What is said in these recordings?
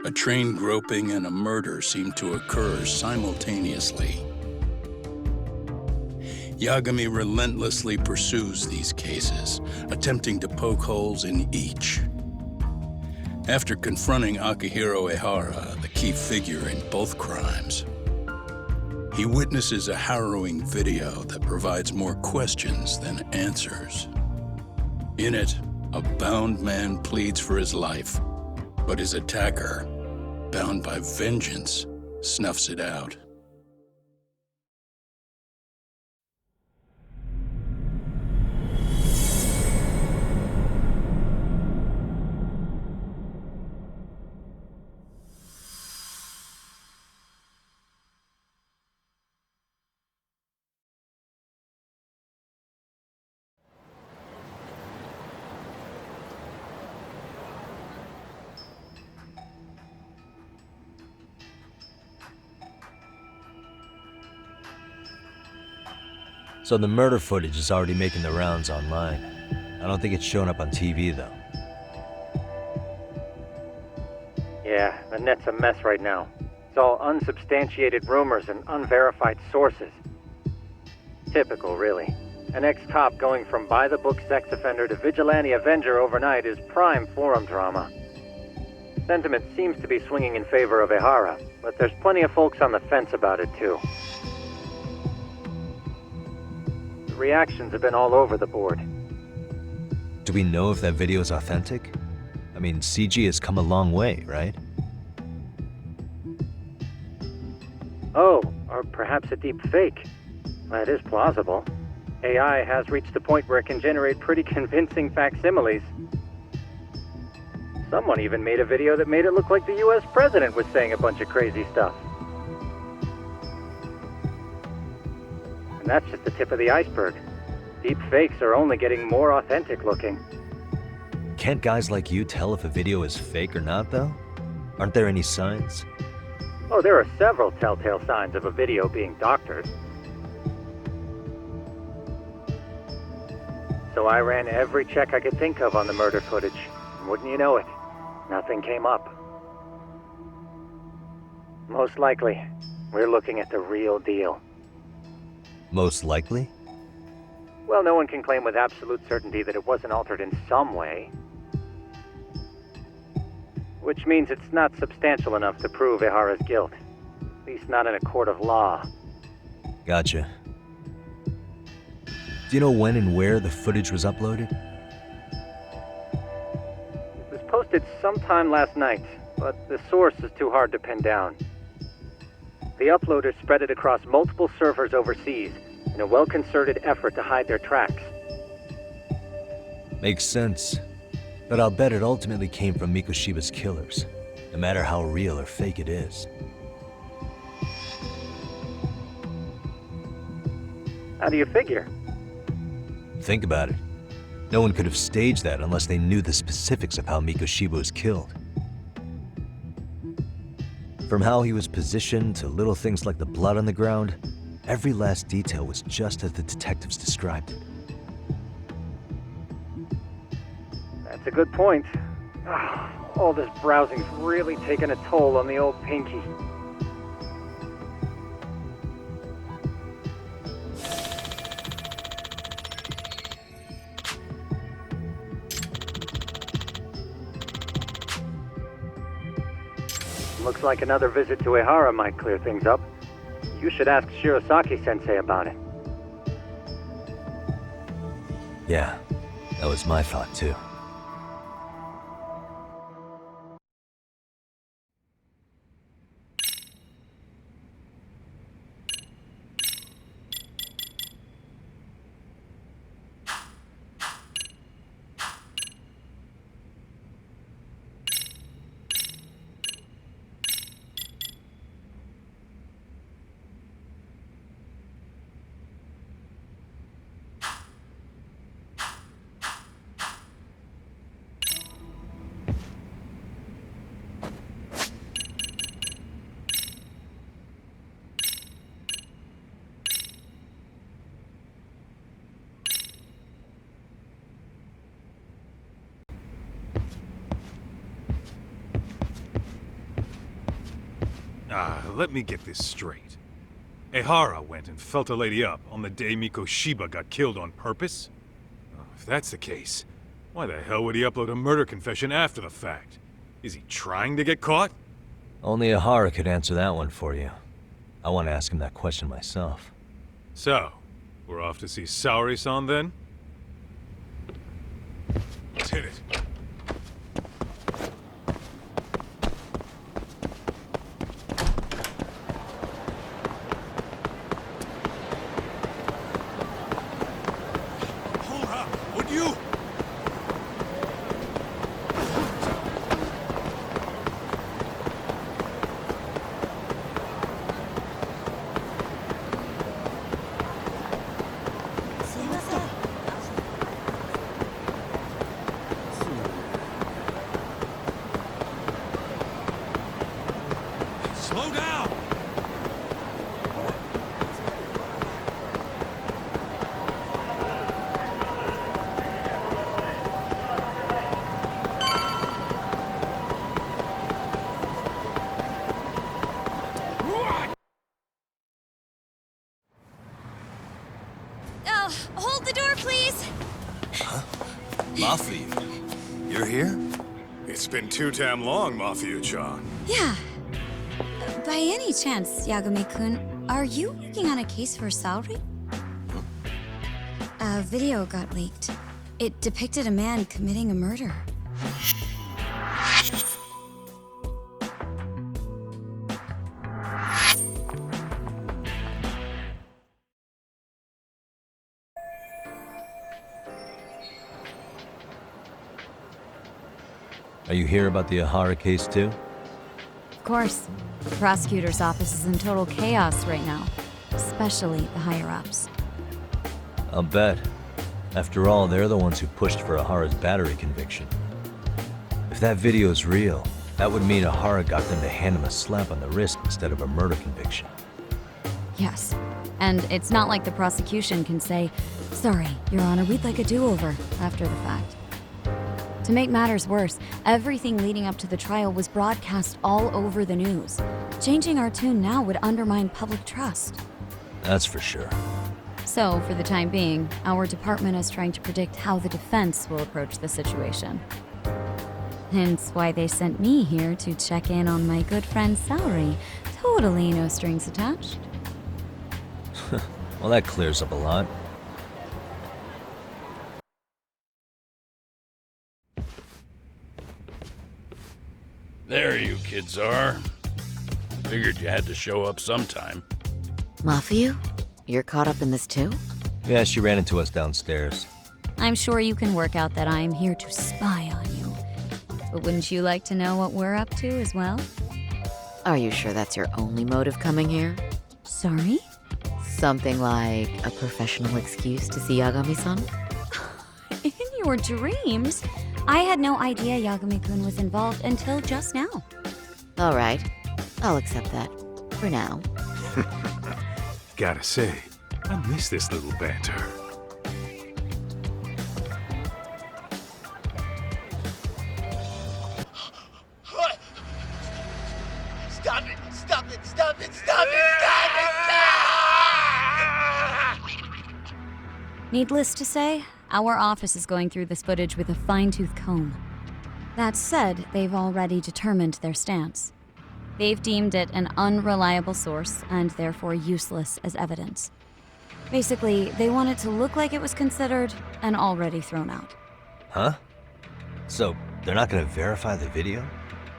A train groping and a murder seem to occur simultaneously. Yagami relentlessly pursues these cases, attempting to poke holes in each. After confronting Akihiro Ehara, the key figure in both crimes, he witnesses a harrowing video that provides more questions than answers. In it, a bound man pleads for his life, but his attacker, bound by vengeance, snuffs it out. So the murder footage is already making the rounds online. I don't think it's showing up on TV, though. Yeah, the net's a mess right now. It's all unsubstantiated rumors and unverified sources. Typical, really. An ex-cop going from by-the-book sex offender to vigilante avenger overnight is prime forum drama. Sentiment seems to be swinging in favor of Ehara, but there's plenty of folks on the fence about it, too. The reactions have been all over the board. Do we know if that video is authentic? I mean, CG has come a long way, right? Oh, or perhaps a deep fake. That is plausible. AI has reached the point where it can generate pretty convincing facsimiles. Someone even made a video that made it look like the US president was saying a bunch of crazy stuff. And that's just the tip of the iceberg. Deep fakes are only getting more authentic looking. Can't guys like you tell if a video is fake or not, though? Aren't there any signs? Oh, there are several telltale signs of a video being doctored. So I ran every check I could think of on the murder footage. Wouldn't you know it, nothing came up. Most likely, we're looking at the real deal. Most likely? Well, no one can claim with absolute certainty that it wasn't altered in some way. Which means it's not substantial enough to prove Ehara's guilt. At least not in a court of law. Gotcha. Do you know when and where the footage was uploaded? It was posted sometime last night, but the source is too hard to pin down. The uploaders spread it across multiple servers overseas in a well-concerted effort to hide their tracks. Makes sense. But I'll bet it ultimately came from Mikoshiba's killers, no matter how real or fake it is. How do you figure? Think about it. No one could have staged that unless they knew the specifics of how Mikoshiba was killed. From how he was positioned to little things like the blood on the ground, every last detail was just as the detectives described it. That's a good point. All this browsing's really taken a toll on the old pinky. Looks like another visit to Ehara might clear things up. You should ask Shirosaki-sensei about it. Yeah, that was my thought too. Let me get this straight. Ehara went and felt a lady up on the day Mikoshiba got killed on purpose? If that's the case, why the hell would he upload a murder confession after the fact? Is he trying to get caught? Only Ehara could answer that one for you. I want to ask him that question myself. So, we're off to see Saori-san then? Let's hit it. Slow down! Hold the door, please! Huh? Mafia? You're here? It's been too damn long, Mafia-chan. Yeah. By any chance, Yagami-kun, are you working on a case for Saori? A video got leaked. It depicted a man committing a murder. Are you here about the Ehara case too? Of course. The prosecutor's office is in total chaos right now, especially the higher-ups. I'll bet. After all, they're the ones who pushed for Ehara's battery conviction. If that video's real, that would mean Ehara got them to hand him a slap on the wrist instead of a murder conviction. Yes. And it's not like the prosecution can say, "Sorry, Your Honor, we'd like a do-over," after the fact. To make matters worse, everything leading up to the trial was broadcast all over the news. Changing our tune now would undermine public trust. That's for sure. So, for the time being, our department is trying to predict how the defense will approach the situation. Hence why they sent me here to check in on my good friend Saori. Totally no strings attached. Well, that clears up a lot. There you kids are. Figured you had to show up sometime. Mafia? You're caught up in this too? Yeah, she ran into us downstairs. I'm sure you can work out that I'm here to spy on you. But wouldn't you like to know what we're up to as well? Are you sure that's your only motive coming here? Sorry? Something like a professional excuse to see Yagami-san? In your dreams? I had no idea Yagami-kun was involved until just now. All right, I'll accept that. For now. Gotta say, I miss this little banter. Stop it! Stop it! Stop it! Stop it! Needless to say, our office is going through this footage with a fine-tooth comb. That said, they've already determined their stance. They've deemed it an unreliable source and therefore useless as evidence. Basically, they want it to look like it was considered and already thrown out. Huh? So, they're not gonna verify the video?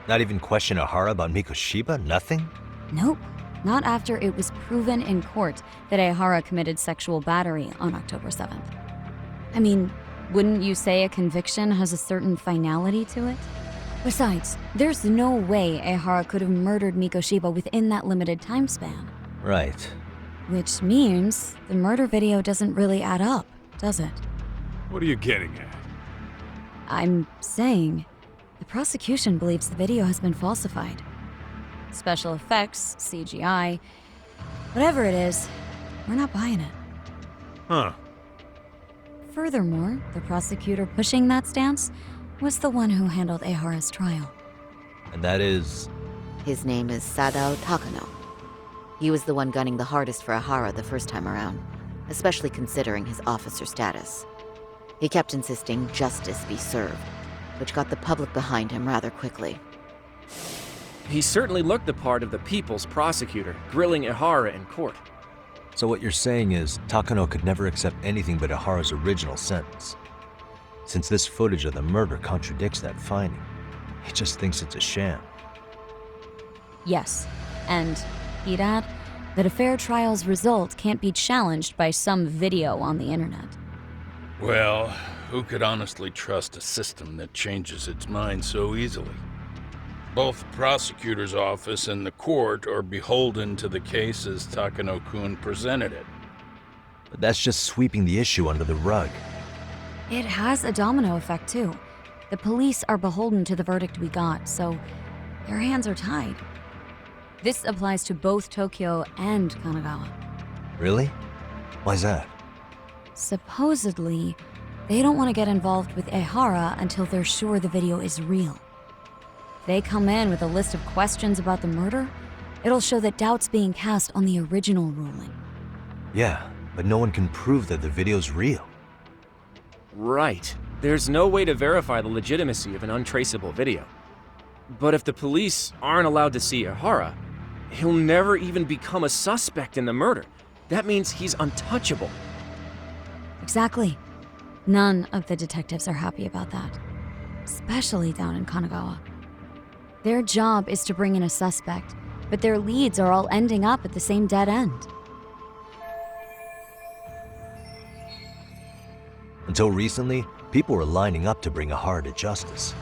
Not even question Ehara about Mikoshiba? Nothing? Nope. Not after it was proven in court that Ehara committed sexual battery on October 7th. I mean, wouldn't you say a conviction has a certain finality to it? Besides, there's no way Ehara could have murdered Mikoshiba within that limited time span. Right. Which means the murder video doesn't really add up, does it? What are you getting at? I'm saying, the prosecution believes the video has been falsified. Special effects, CGI, whatever it is, we're not buying it. Huh. Furthermore, the prosecutor pushing that stance was the one who handled Ehara's trial. And that is... His name is Sadao Takano. He was the one gunning the hardest for Ihara the first time around, especially considering his officer status. He kept insisting justice be served, which got the public behind him rather quickly. He certainly looked the part of the people's prosecutor, grilling Ihara in court. So what you're saying is, Takano could never accept anything but Ihara's original sentence. Since this footage of the murder contradicts that finding, he just thinks it's a sham. Yes, and he'd add that a fair trial's result can't be challenged by some video on the internet. Well, who could honestly trust a system that changes its mind so easily? Both the prosecutor's office and the court are beholden to the case as Takano-kun presented it. But that's just sweeping the issue under the rug. It has a domino effect, too. The police are beholden to the verdict we got, so their hands are tied. This applies to both Tokyo and Kanagawa. Really? Why's that? Supposedly, they don't want to get involved with Ihara until they're sure the video is real. They come in with a list of questions about the murder, it'll show that doubt's being cast on the original ruling. Yeah, but no one can prove that the video's real. Right. There's no way to verify the legitimacy of an untraceable video. But if the police aren't allowed to see Ihara, he'll never even become a suspect in the murder. That means he's untouchable. Exactly. None of the detectives are happy about that, especially down in Kanagawa. Their job is to bring in a suspect, but their leads are all ending up at the same dead end. Until recently, people were lining up to bring Ihara to justice.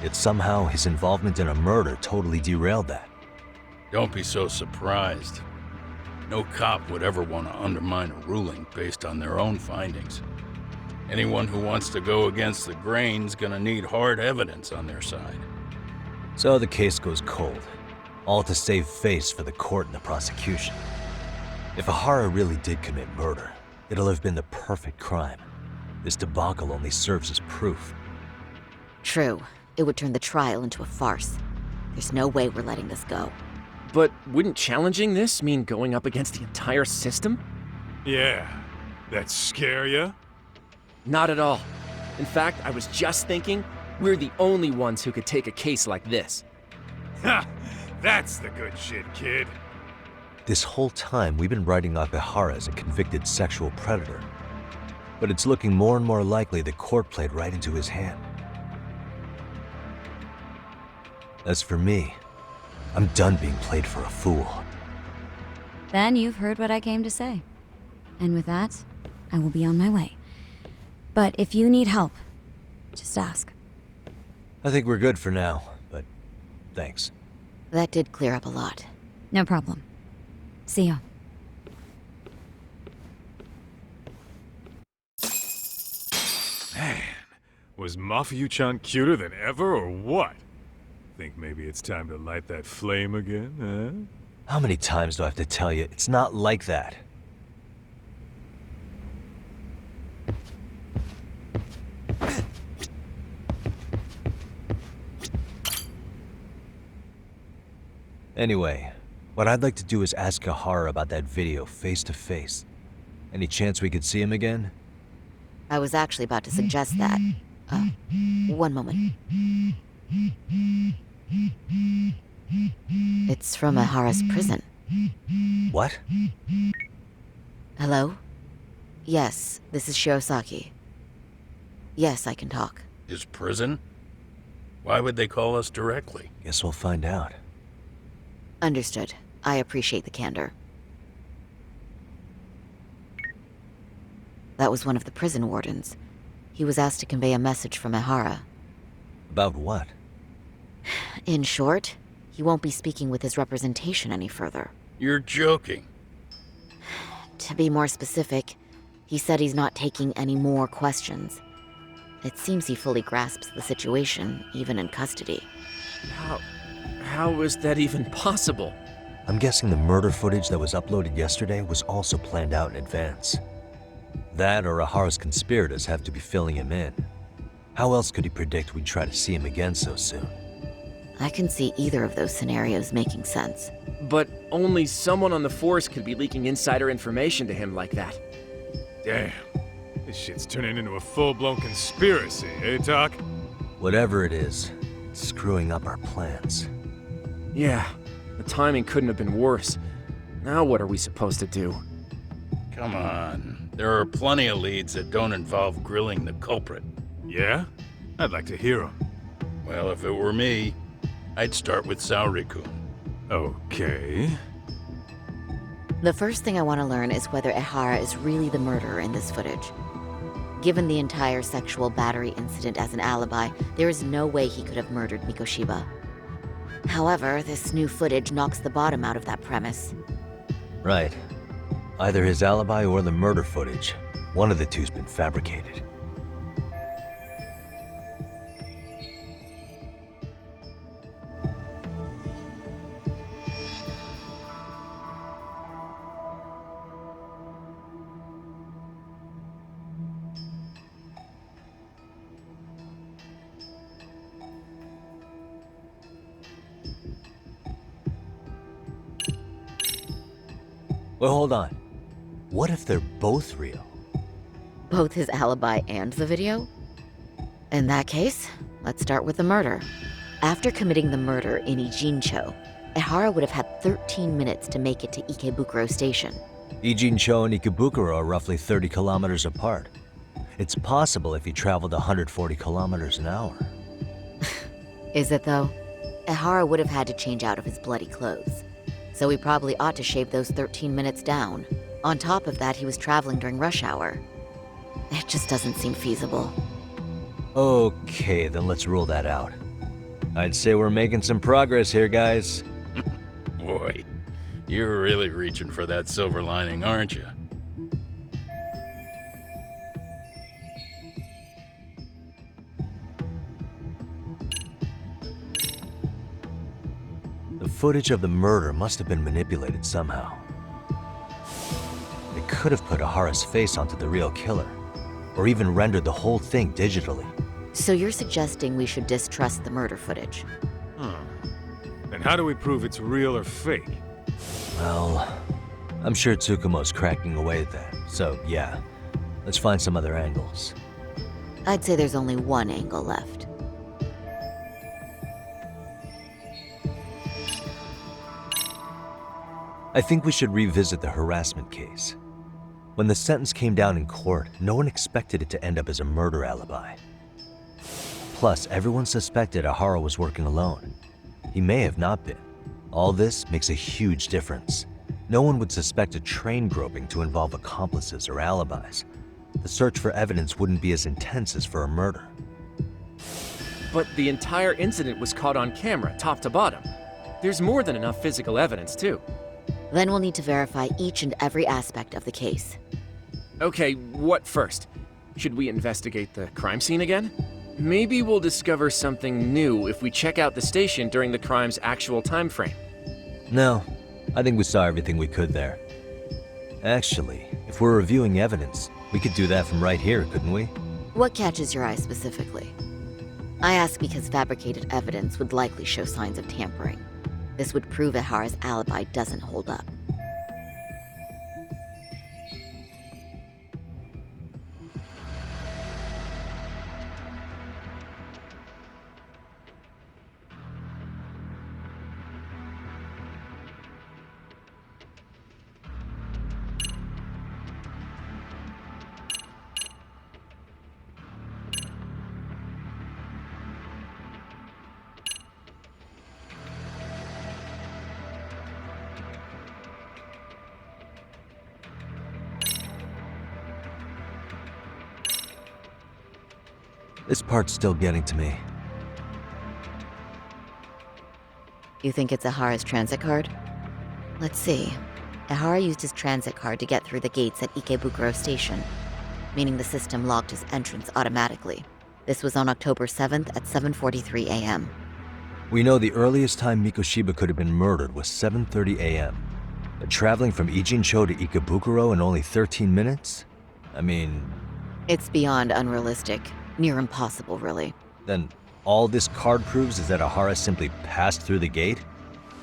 Yet somehow his involvement in a murder totally derailed that. Don't be so surprised. No cop would ever want to undermine a ruling based on their own findings. Anyone who wants to go against the grain's gonna need hard evidence on their side. So the case goes cold, all to save face for the court and the prosecution. If Ihara really did commit murder, it'll have been the perfect crime. This debacle only serves as proof. True. It would turn the trial into a farce. There's no way we're letting this go. But wouldn't challenging this mean going up against the entire system? Yeah. That scare ya? Not at all. In fact, I was just thinking, we're the only ones who could take a case like this. Ha! That's the good shit, kid. This whole time, we've been writing off Ihara as a convicted sexual predator. But it's looking more and more likely the court played right into his hand. As for me, I'm done being played for a fool. Then you've heard what I came to say. And with that, I will be on my way. But if you need help, just ask. I think we're good for now, but thanks. That did clear up a lot. No problem. See ya. Man, was Mafuyu-chan cuter than ever or what? Think maybe it's time to light that flame again, How many times do I have to tell you, it's not like that? Anyway, what I'd like to do is ask Ihara about that video face to face. Any chance we could see him again? I was actually about to suggest that. One moment. It's from Ihara's prison. What? Hello? Yes, this is Shirosaki. Yes, I can talk. His prison? Why would they call us directly? Guess we'll find out. Understood. I appreciate the candor. That was one of the prison wardens. He was asked to convey a message from Ihara. About what? In short, he won't be speaking with his representation any further. You're joking. To be more specific, he said he's not taking any more questions. It seems he fully grasps the situation, even in custody. How is that even possible? I'm guessing the murder footage that was uploaded yesterday was also planned out in advance. That or Ihara's conspirators have to be filling him in. How else could he predict we'd try to see him again so soon? I can see either of those scenarios making sense. But only someone on the force could be leaking insider information to him like that. Damn. This shit's turning into a full-blown conspiracy, eh, Doc? Whatever it is, it's screwing up our plans. Yeah, the timing couldn't have been worse. Now what are we supposed to do? Come on. There are plenty of leads that don't involve grilling the culprit. Yeah? I'd like to hear them. Well, if it were me, I'd start with Saori-kun. Okay. The first thing I want to learn is whether Ehara is really the murderer in this footage. Given the entire sexual battery incident as an alibi, there is no way he could have murdered Mikoshiba. However, this new footage knocks the bottom out of that premise. Right. Either his alibi or the murder footage. One of the two's been fabricated. Well, hold on. What if they're both real? Both his alibi and the video? In that case, let's start with the murder. After committing the murder in Ijincho, Ehara would have had 13 minutes to make it to Ikebukuro Station. Ijincho and Ikebukuro are roughly 30 kilometers apart. It's possible if he traveled 140 kilometers an hour. Is it though? Ehara would have had to change out of his bloody clothes. So he probably ought to shave those 13 minutes down. On top of that, he was traveling during rush hour. It just doesn't seem feasible. Okay, then let's rule that out. I'd say we're making some progress here, guys. Boy, you're really reaching for that silver lining, aren't you? The footage of the murder must have been manipulated somehow. They could have put Ahara's face onto the real killer, or even rendered the whole thing digitally. So you're suggesting we should distrust the murder footage? Then how do we prove it's real or fake? Well, I'm sure Tsukumo's cracking away at that, so yeah, let's find some other angles. I'd say there's only one angle left. I think we should revisit the harassment case. When the sentence came down in court, no one expected it to end up as a murder alibi. Plus, everyone suspected Ahara was working alone. He may have not been. All this makes a huge difference. No one would suspect a train groping to involve accomplices or alibis. The search for evidence wouldn't be as intense as for a murder. But the entire incident was caught on camera, top to bottom. There's more than enough physical evidence, too. Then we'll need to verify each and every aspect of the case. Okay, what first? Should we investigate the crime scene again? Maybe we'll discover something new if we check out the station during the crime's actual time frame. No, I think we saw everything we could there. Actually, if we're reviewing evidence, we could do that from right here, couldn't we? What catches your eye specifically? I ask because fabricated evidence would likely show signs of tampering. This would prove Ehara's alibi doesn't hold up. This part's still getting to me. You think it's Ehara's transit card? Let's see. Ehara used his transit card to get through the gates at Ikebukuro Station, meaning the system logged his entrance automatically. This was on October 7th at 7:43 a.m. We know the earliest time Mikoshiba could have been murdered was 7:30 a.m. But traveling from Ijincho to Ikebukuro in only 13 minutes? I mean... It's beyond unrealistic. Near impossible, really. Then all this card proves is that Ihara simply passed through the gate?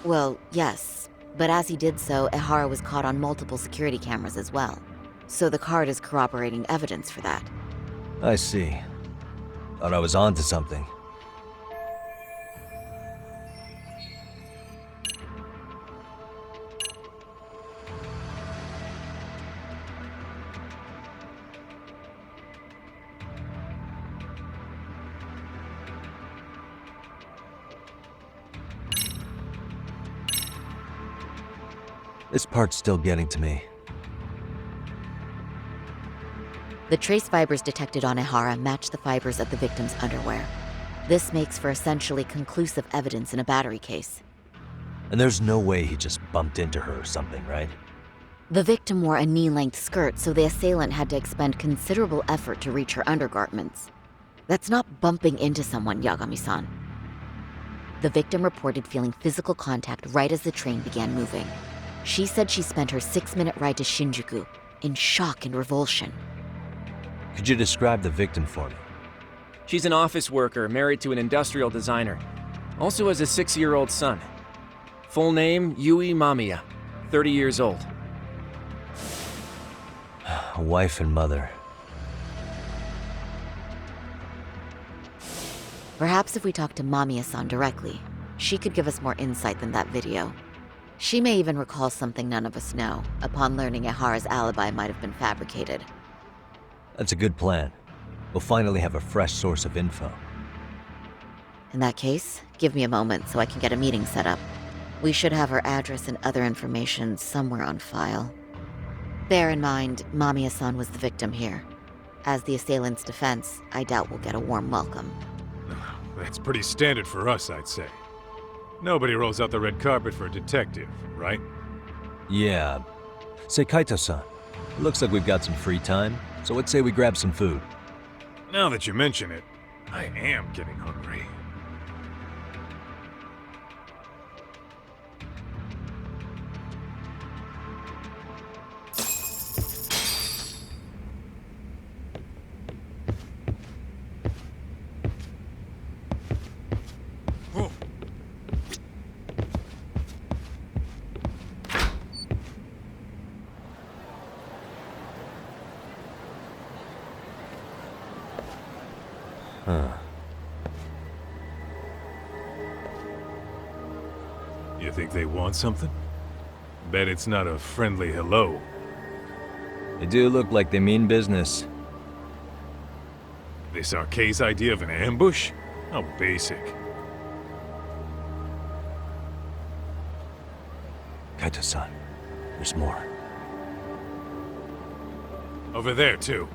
Well, yes. But as he did so, Ihara was caught on multiple security cameras as well. So the card is corroborating evidence for that. I see. Thought I was onto something. This part's still getting to me. The trace fibers detected on Ihara match the fibers of the victim's underwear. This makes for essentially conclusive evidence in a battery case. And there's no way he just bumped into her or something, right? The victim wore a knee-length skirt, so the assailant had to expend considerable effort to reach her undergarments. That's not bumping into someone, Yagami-san. The victim reported feeling physical contact right as the train began moving. She said she spent her 6-minute ride to Shinjuku in shock and revulsion. Could you describe the victim for me? She's an office worker married to an industrial designer. Also has a 6-year-old son. Full name, Yui Mamiya, 30 years old. A wife and mother. Perhaps if we talk to Mamiya-san directly, she could give us more insight than that video. She may even recall something none of us know, upon learning Ihara's alibi might have been fabricated. That's a good plan. We'll finally have a fresh source of info. In that case, give me a moment so I can get a meeting set up. We should have her address and other information somewhere on file. Bear in mind, Mamiya-san was the victim here. As the assailant's defense, I doubt we'll get a warm welcome. That's pretty standard for us, I'd say. Nobody rolls out the red carpet for a detective, right? Yeah. Say, Kaito-san, it looks like we've got some free time, so let's say we grab some food. Now that you mention it, I am getting hungry. You think they want something? Bet it's not a friendly hello. They do look like they mean business. This Arcade's idea of an ambush? How basic. Kaito-san, there's more. Over there, too.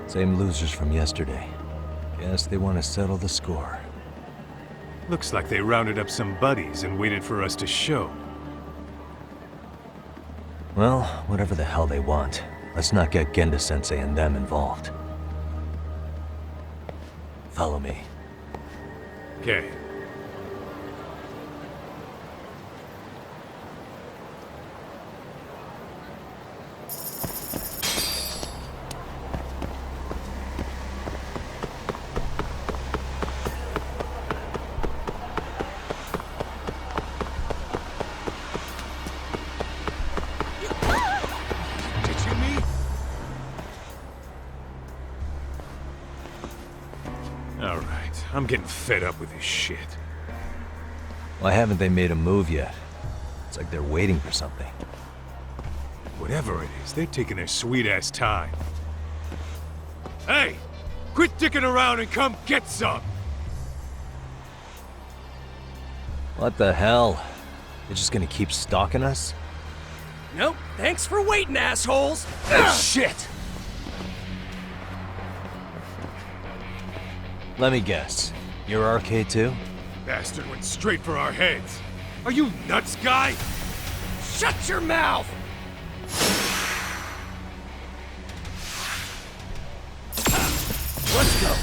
Same losers from yesterday. Guess they want to settle the score. Looks like they rounded up some buddies and waited for us to show. Well, whatever the hell they want, let's not get Genda-sensei and them involved. Follow me. Okay. Alright, I'm getting fed up with this shit. Why haven't they made a move yet? It's like they're waiting for something. Whatever it is, they're taking their sweet-ass time. Hey! Quit dicking around and come get some! What the hell? They're just gonna keep stalking us? Nope, thanks for waiting, assholes! Shit! Let me guess. You're Arcade too? Bastard went straight for our heads. Are you nuts, guy? Shut your mouth! Let's go!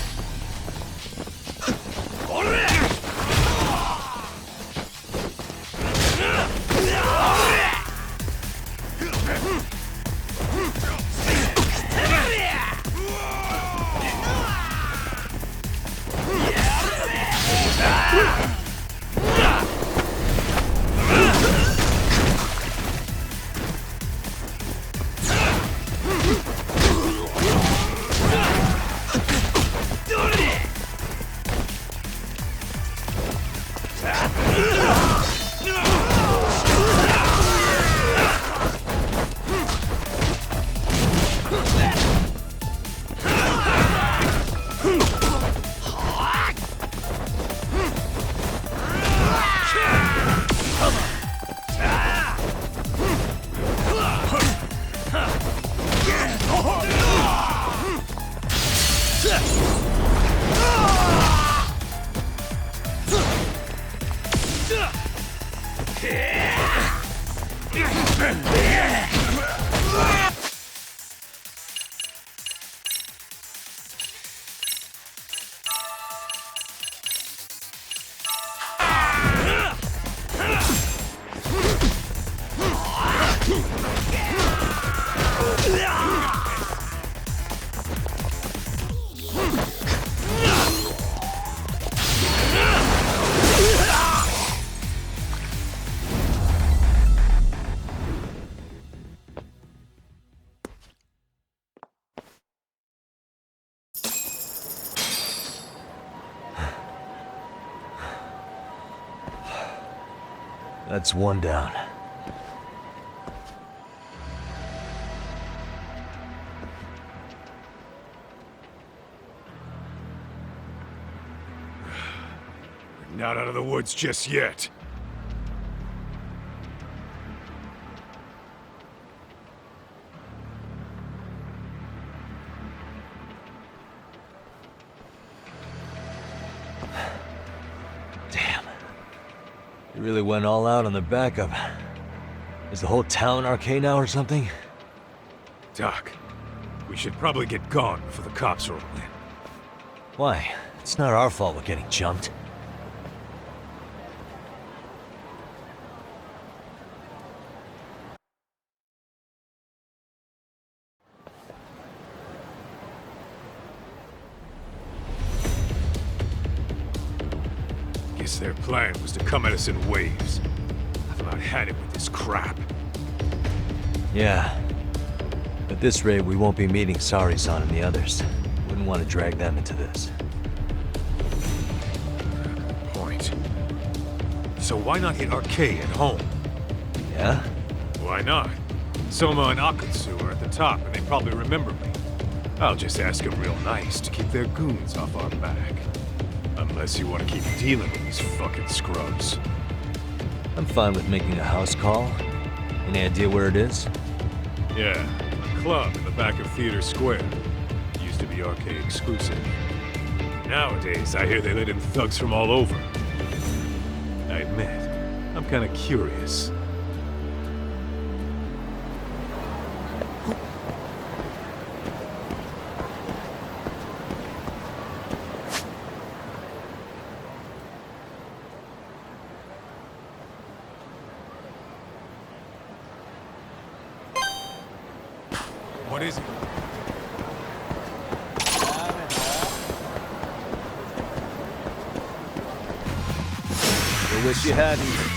That's one down. We're not out of the woods just yet. They really went all out on the backup. Is the whole town arcade now or something? Doc, we should probably get gone before the cops roll in. Why? It's not our fault we're getting jumped. Guess their plan was to come at us in waves. I've about had it with this crap. Yeah. At this rate, we won't be meeting Sari-san and the others. Wouldn't want to drag them into this. Point. So why not hit Arcade at home? Yeah? Why not? Soma and Akutsu are at the top, and they probably remember me. I'll just ask them real nice to keep their goons off our back. Unless you want to keep dealing with these fucking scrubs. I'm fine with making a house call. Any idea where it is? Yeah, a club in the back of Theater Square. Used to be arcade exclusive. Nowadays, I hear they let in thugs from all over. I admit, I'm kind of curious. What is it? I wish you hadn't.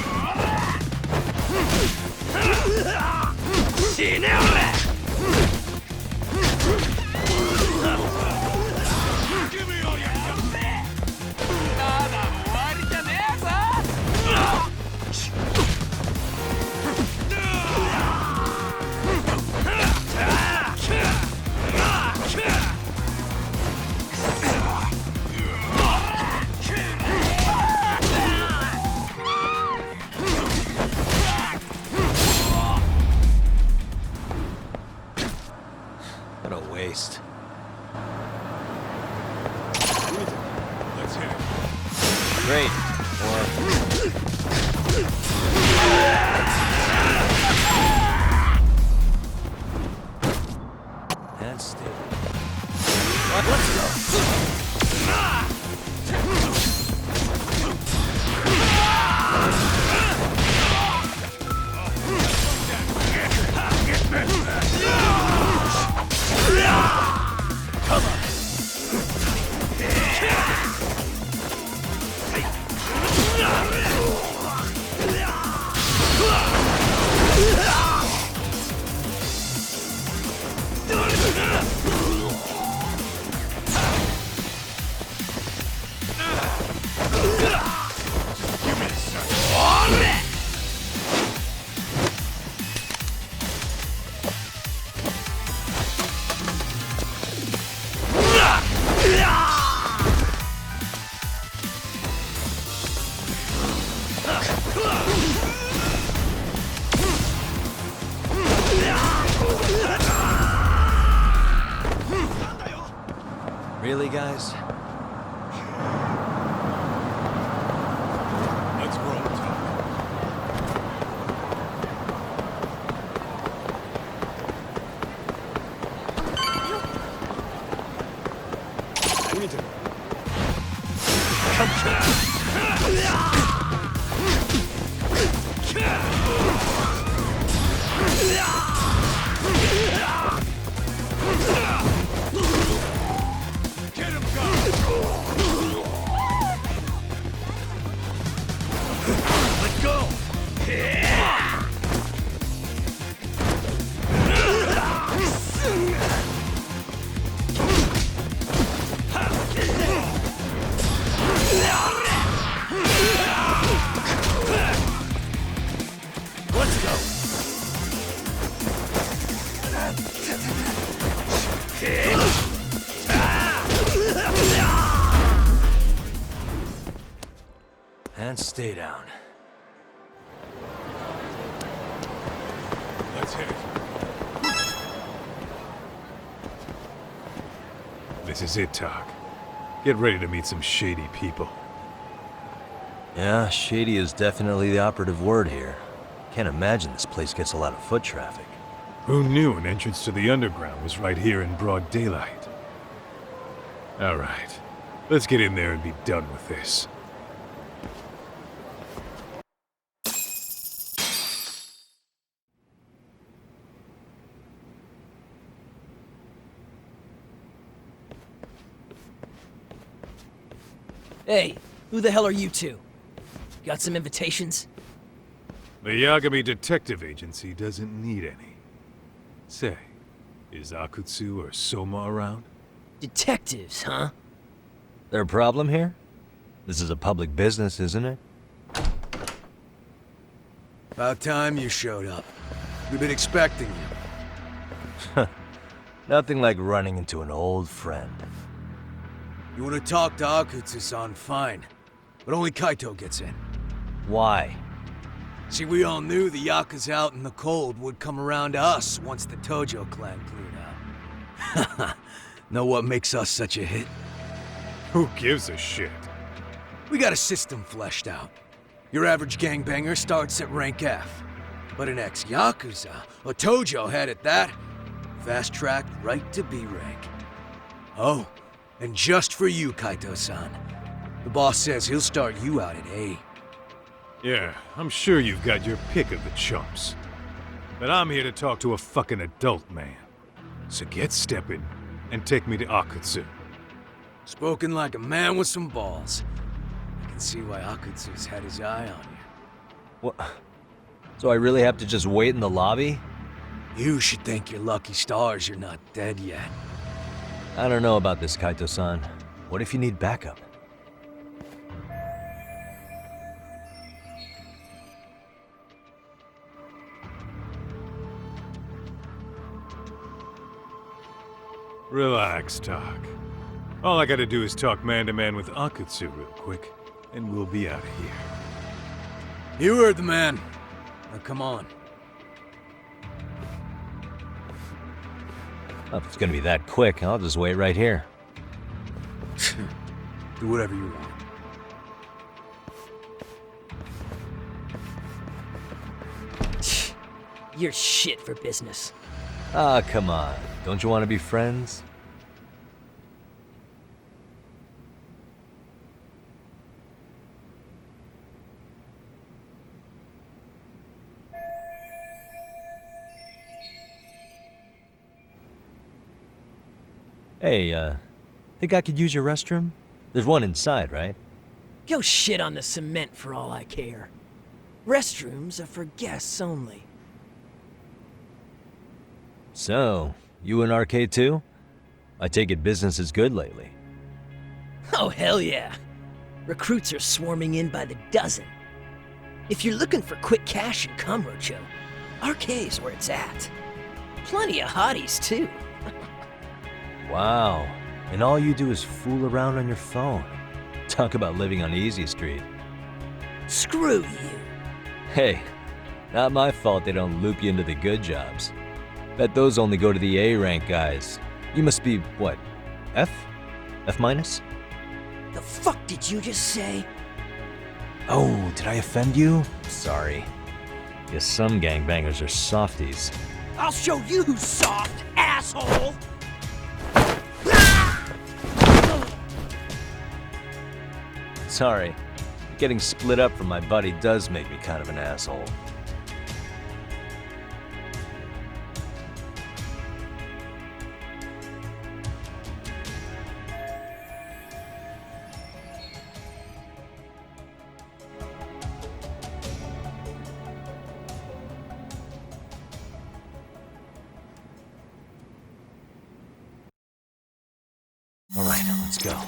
What a waste. Let's hit it. Great. And still. Let's go. Really, guys? Let's roll, Tom. I need to... Get him, let go! Let's go! And stay down. Let's hit it. This is it, Talk. Get ready to meet some shady people. Yeah, shady is definitely the operative word here. Can't imagine this place gets a lot of foot traffic. Who knew an entrance to the underground was right here in broad daylight? All right, let's get in there and be done with this. Hey, who the hell are you two? Got some invitations? The Yagami Detective Agency doesn't need any. Say, is Akutsu or Soma around? Detectives, huh? There a problem here? This is a public business, isn't it? About time you showed up. We've been expecting you. Nothing like running into an old friend. You want to talk to Akutsu-san, fine. But only Kaito gets in. Why? See, we all knew the Yakuza out in the cold would come around to us once the Tojo clan cleared out. Know what makes us such a hit? Who gives a shit? We got a system fleshed out. Your average gangbanger starts at rank F. But an ex-Yakuza, a Tojo head at that, fast-tracked right to B rank. Oh, and just for you, Kaito-san. The boss says he'll start you out at A. Yeah, I'm sure you've got your pick of the chumps. But I'm here to talk to a fucking adult man. So get stepping and take me to Akutsu. Spoken like a man with some balls. I can see why Akutsu's had his eye on you. What? So I really have to just wait in the lobby? You should thank your lucky stars you're not dead yet. I don't know about this, Kaito-san. What if you need backup? Relax, Doc. All I gotta do is talk man-to-man with Akutsu real quick, and we'll be out of here. You heard the man. Now come on. Well, if it's gonna be that quick, I'll just wait right here. Do whatever you want. You're shit for business. Ah, come on. Don't you want to be friends? Hey, think I could use your restroom? There's one inside, right? Go shit on the cement for all I care. Restrooms are for guests only. So, you in arcade too? I take it business is good lately. Oh, hell yeah. Recruits are swarming in by the dozen. If you're looking for quick cash and Kamurocho, arcade's where it's at. Plenty of hotties, too. Wow. And all you do is fool around on your phone. Talk about living on Easy Street. Screw you. Hey, not my fault they don't loop you into the good jobs. Bet those only go to the A-rank guys. You must be, what, F? F minus? The fuck did you just say? Oh, did I offend you? Sorry. Guess some gangbangers are softies. I'll show you who's soft, asshole! Sorry. Getting split up from my buddy does make me kind of an asshole. All right, let's go.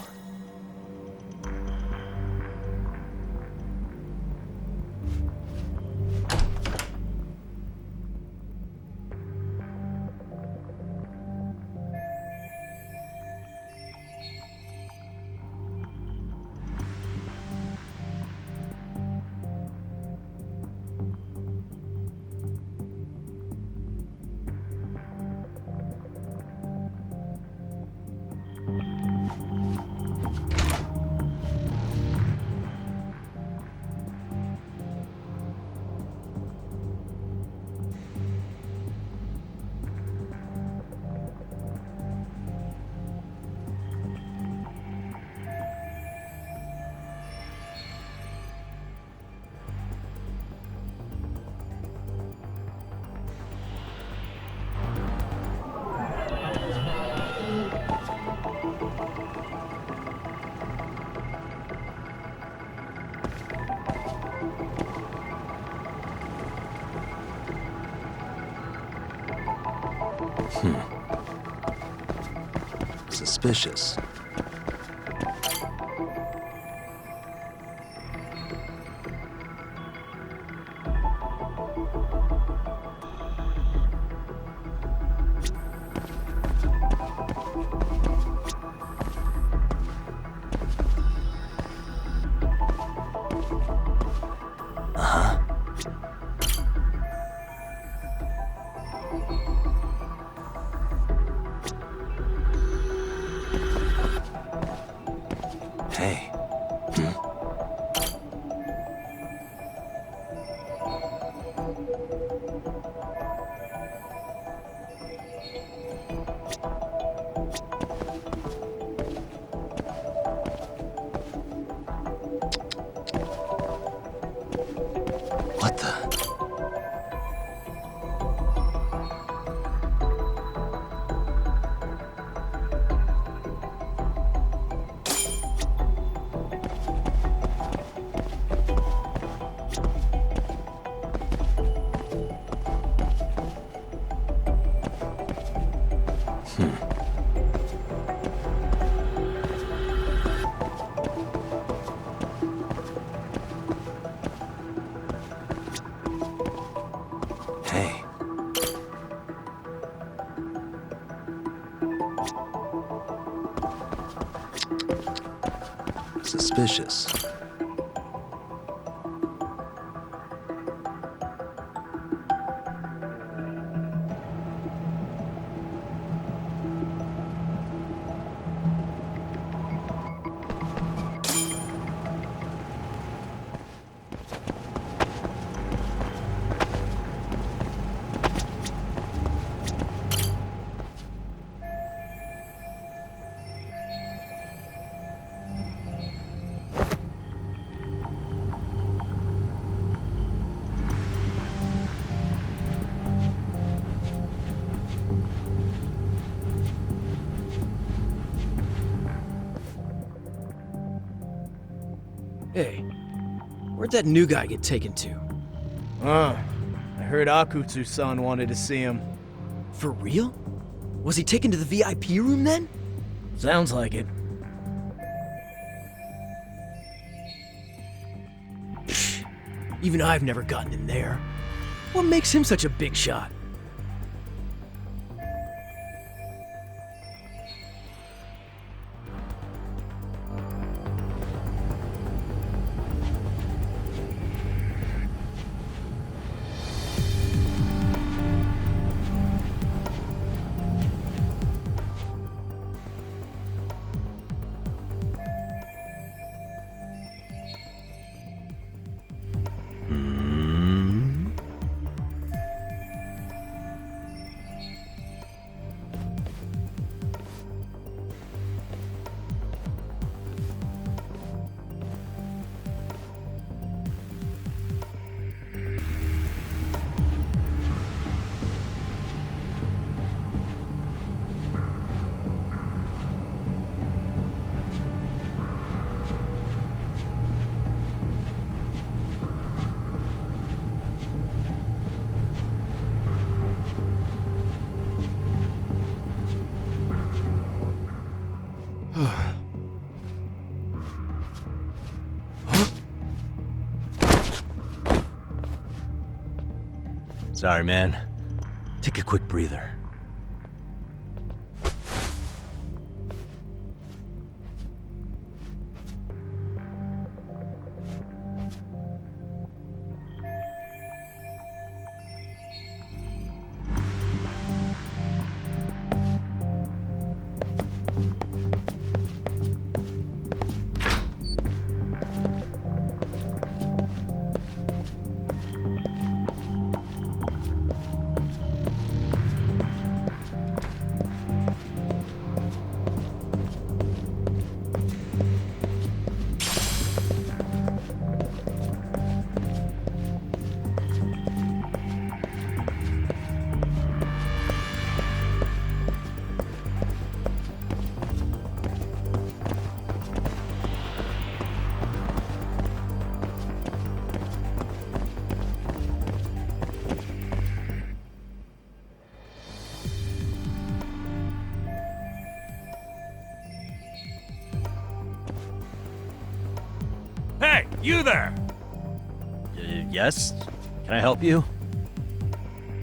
Suspicious. Hey. What the? Hey. Suspicious. Hey, where'd that new guy get taken to? I heard Akutsu-san wanted to see him. For real? Was he taken to the VIP room then? Sounds like it. Even I've never gotten in there. What makes him such a big shot? Sorry, man. Take a quick breather. Hey, you there! Yes? Can I help you?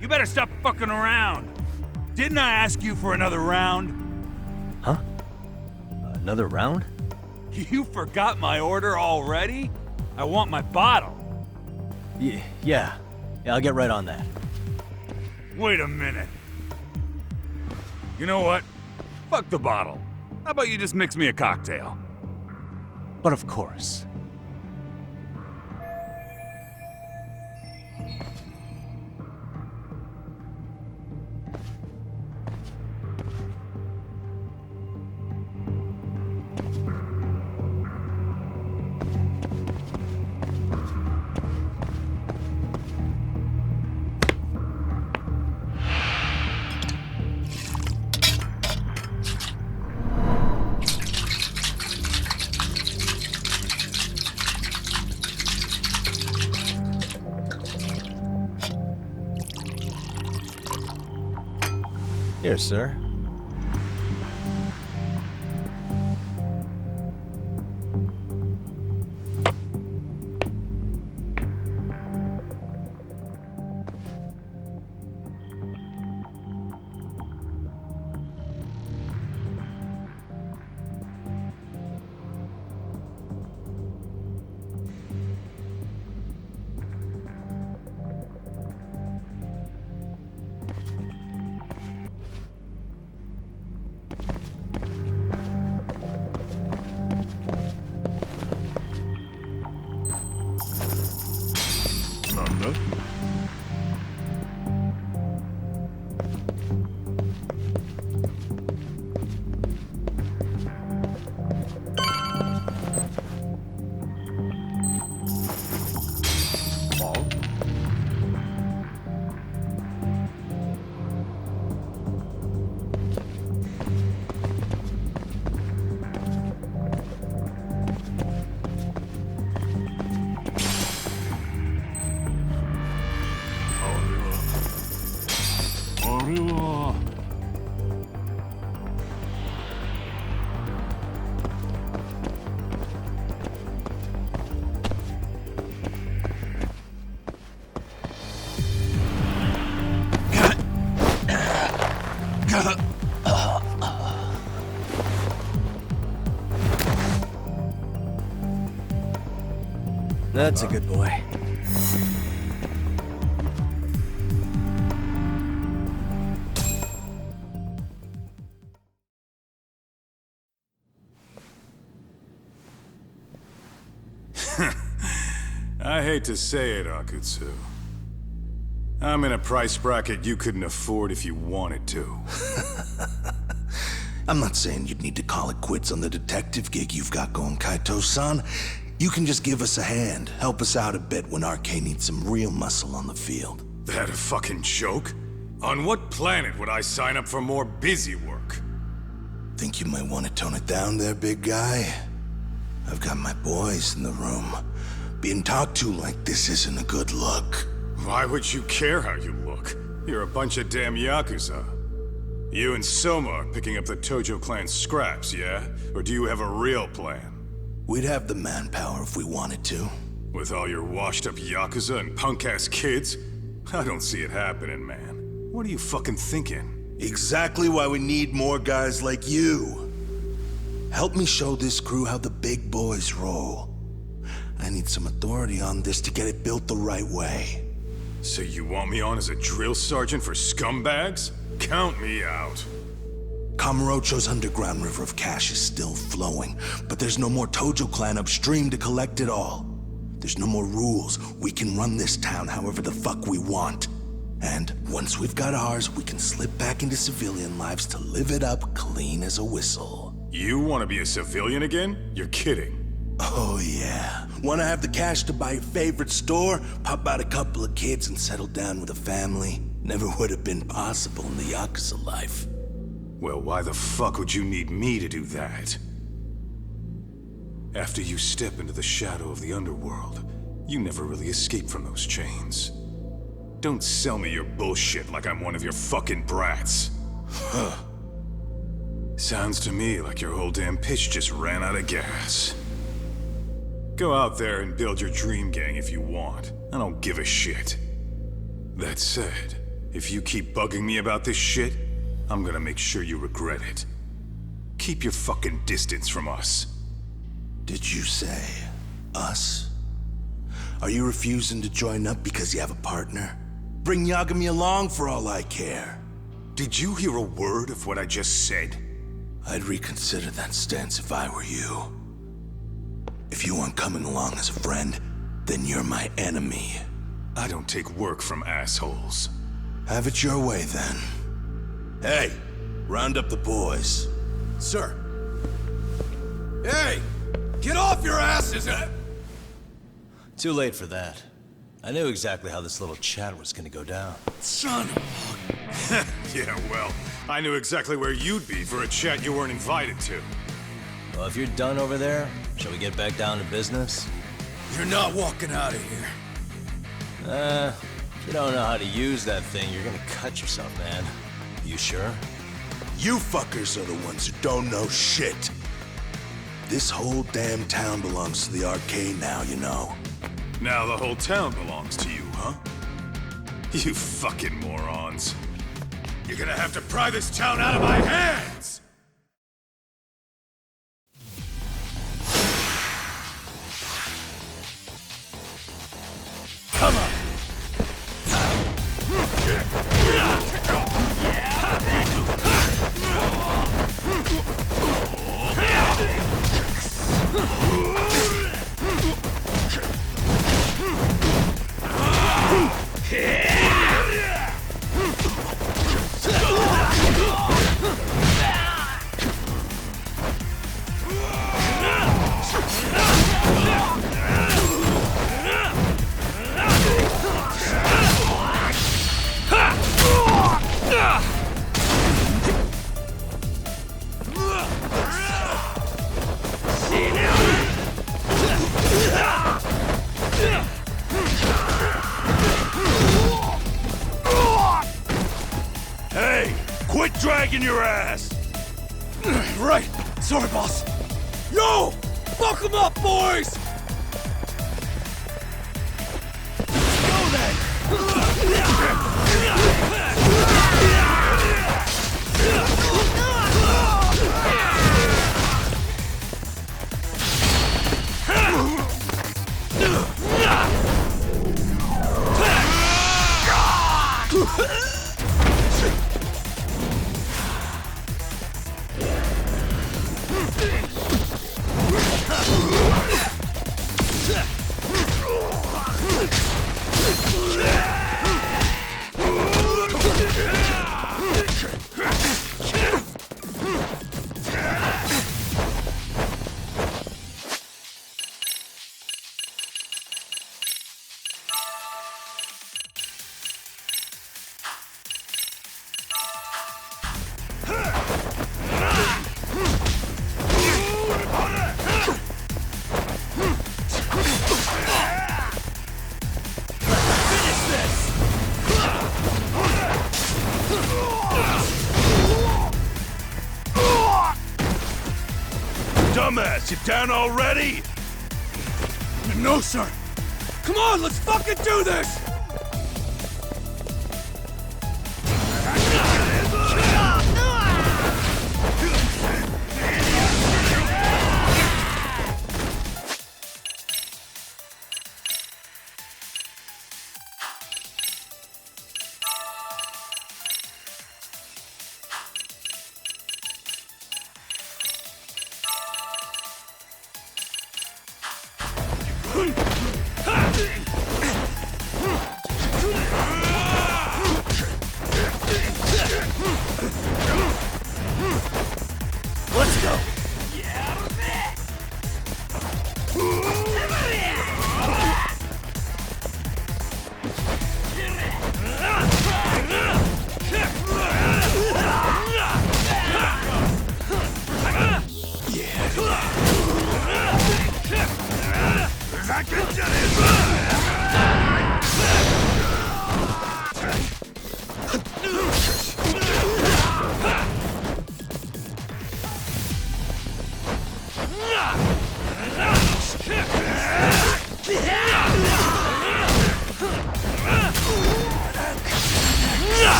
You better stop fucking around. Didn't I ask you for another round? Huh? Another round? You forgot my order already? I want my bottle. Yeah, I'll get right on that. Wait a minute. You know what? Fuck the bottle. How about you just mix me a cocktail? But of course. Here, sir. That's a good boy. I hate to say it, Akutsu. I'm in a price bracket you couldn't afford if you wanted to. I'm not saying you'd need to call it quits on the detective gig you've got going, Kaito-san. You can just give us a hand, help us out a bit when RK needs some real muscle on the field. That a fucking joke? On what planet would I sign up for more busy work? Think you might want to tone it down there, big guy? I've got my boys in the room. Being talked to like this isn't a good look. Why would you care how you look? You're a bunch of damn Yakuza. You and Soma are picking up the Tojo clan's scraps, yeah? Or do you have a real plan? We'd have the manpower if we wanted to. With all your washed-up Yakuza and punk-ass kids? I don't see it happening, man. What are you fucking thinking? Exactly why we need more guys like you. Help me show this crew how the big boys roll. I need some authority on this to get it built the right way. So you want me on as a drill sergeant for scumbags? Count me out. Kamurocho's underground river of cash is still flowing, but there's no more Tojo clan upstream to collect it all. There's no more rules. We can run this town however the fuck we want. And once we've got ours, we can slip back into civilian lives to live it up clean as a whistle. You want to be a civilian again? You're kidding. Oh yeah. Want to have the cash to buy your favorite store, pop out a couple of kids and settle down with a family? Never would have been possible in the Yakuza life. Well, why the fuck would you need me to do that? After you step into the shadow of the underworld, you never really escape from those chains. Don't sell me your bullshit like I'm one of your fucking brats. Huh. Sounds to me like your whole damn pitch just ran out of gas. Go out there and build your dream gang if you want. I don't give a shit. That said, if you keep bugging me about this shit, I'm gonna make sure you regret it. Keep your fucking distance from us. Did you say us? Are you refusing to join up because you have a partner? Bring Yagami along for all I care. Did you hear a word of what I just said? I'd reconsider that stance if I were you. If you aren't coming along as a friend, then you're my enemy. I don't take work from assholes. Have it your way, then. Hey, round up the boys. Sir. Hey! Get off your asses! Too late for that. I knew exactly how this little chat was gonna go down. Son of Yeah, well, I knew exactly where you'd be for a chat you weren't invited to. Well, if you're done over there, shall we get back down to business? You're not walking out of here. If you don't know how to use that thing, you're gonna cut yourself, man. You sure? You fuckers are the ones who don't know shit. This whole damn town belongs to the arcade now, you know. Now the whole town belongs to you, huh? You fucking morons. You're gonna have to pry this town out of my hands! Come on! Hey, quit dragging your ass! Right! Sorry, boss. Yo! Fuck 'em up, boys! Go then! Dumbass, you down already? No, sir! Come on, let's fucking do this!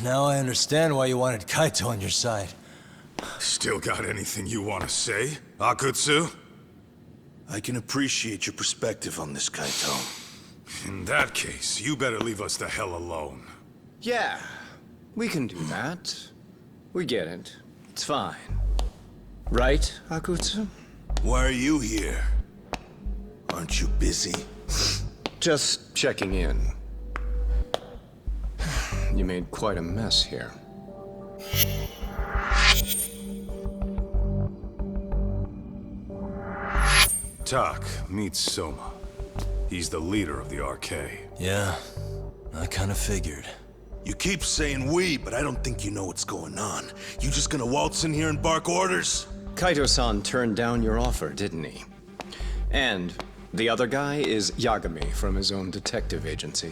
Now I understand why you wanted Kaito on your side. Still got anything you want to say, Akutsu? I can appreciate your perspective on this, Kaito. In that case, you better leave us the hell alone. Yeah, we can do that. We get it. It's fine. Right, Akutsu? Why are you here? Aren't you busy? Just checking in. You made quite a mess here. Tak meets Soma. He's the leader of the RK. Yeah, I kind of figured. You keep saying we, but I don't think you know what's going on. You just gonna waltz in here and bark orders? Kaito-san turned down your offer, didn't he? And the other guy is Yagami from his own detective agency.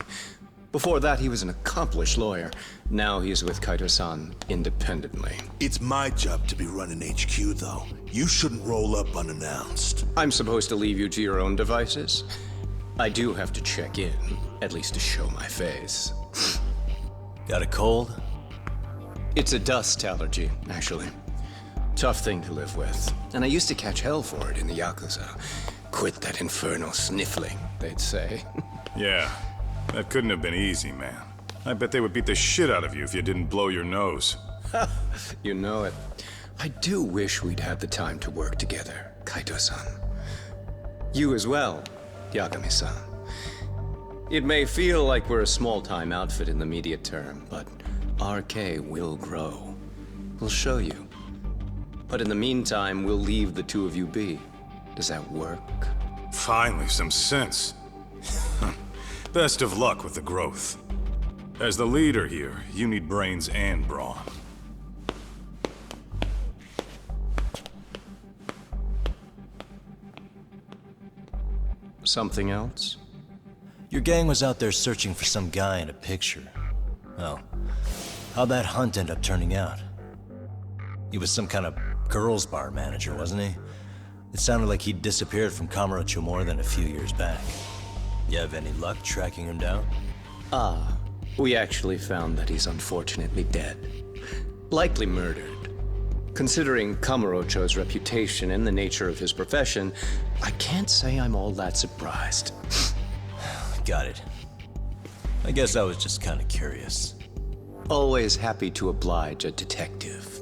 Before that, he was an accomplished lawyer. Now he's with Kaito-san independently. It's my job to be running HQ, though. You shouldn't roll up unannounced. I'm supposed to leave you to your own devices? I do have to check in, at least to show my face. Got a cold? It's a dust allergy, actually. Tough thing to live with. And I used to catch hell for it in the Yakuza. Quit that infernal sniffling, they'd say. Yeah, that couldn't have been easy, man. I bet they would beat the shit out of you if you didn't blow your nose. You know it. I do wish we'd had the time to work together, Kaito-san. You as well, Yagami-san. It may feel like we're a small-time outfit in the immediate term, but RK will grow. We'll show you. But in the meantime, we'll leave the two of you be. Does that work? Finally, some sense. Best of luck with the growth. As the leader here, you need brains and brawn. Something else? Your gang was out there searching for some guy in a picture. Oh, how'd that hunt end up turning out? He was some kind of girls' bar manager, wasn't he? It sounded like he'd disappeared from Kamurocho more than a few years back. You have any luck tracking him down? We actually found that he's unfortunately dead. Likely murdered. Considering Kamurocho's reputation and the nature of his profession, I can't say I'm all that surprised. Got it. I guess I was just kind of curious. Always happy to oblige a detective.